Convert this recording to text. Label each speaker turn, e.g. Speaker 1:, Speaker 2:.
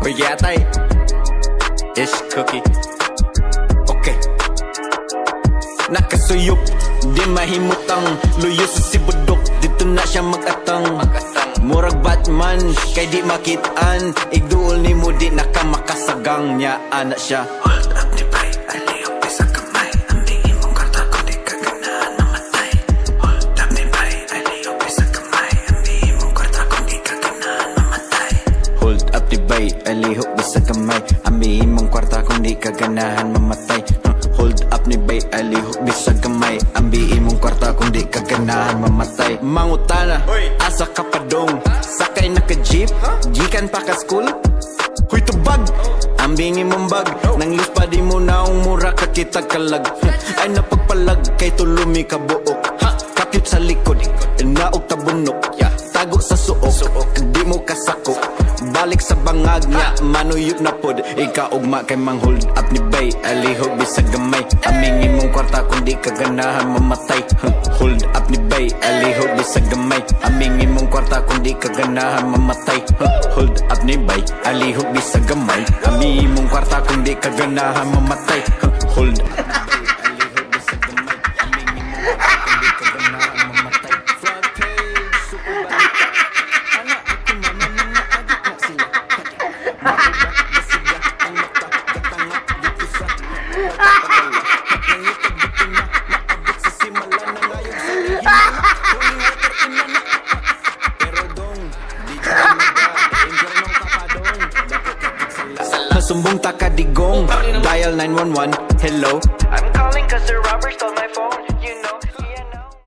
Speaker 1: Pagkatay Ish cookie. Okay. Nakasuyop, di mahimutang luyo sa sibudok, dito na siya mag-atang. Murag Batman, kay di makitaan. Igduol ni mo di nakamakasagang niya, anak siya. Hold up ni bay, aliyok di sa kamay. Amingin mong karta kung di ka ganahan mamatay. Hold up ni bay, aliyok di sa kamay. Amingin mong karta kung di ka ganahan mamatay. Hold up ni bay, aliyok di sa kamay. Amingin mong kwarta kung di ka ganahan mamatay. Hold up ni bay, alihok bisag gamay. Ambiin mong kwarta kung di ka ganahan mamatay. Mangutana, asa ka pa dong? Sakay na ka jeep, gikan pa ka school. Huy tubag, ambingin mong bag. Nang lus pa di mo naong mura ka kita kalag. Ay napagpalag kay tulumi ka buok. Kapyut sa likod, naog tabunok. Tago sa suok, di mo kasako. Balik sa bangag niya, manuyot na pod. Ikaugma kay mang hold up ni bay, alihog bisag gamay. Amingin mong kwarta kung di ka ganahan mamatay. Hold up ni bay, alihog bisag gamay. Amingin mong kwarta kung di ka ganahan mamatay. Hold up ni bay, alihog bisag gamay. Amingin mong kwarta kung di ka ganahan mamatay. Hold up. Sumbong ta kadigong, dial 911, hello.
Speaker 2: I'm calling cause the robber stole my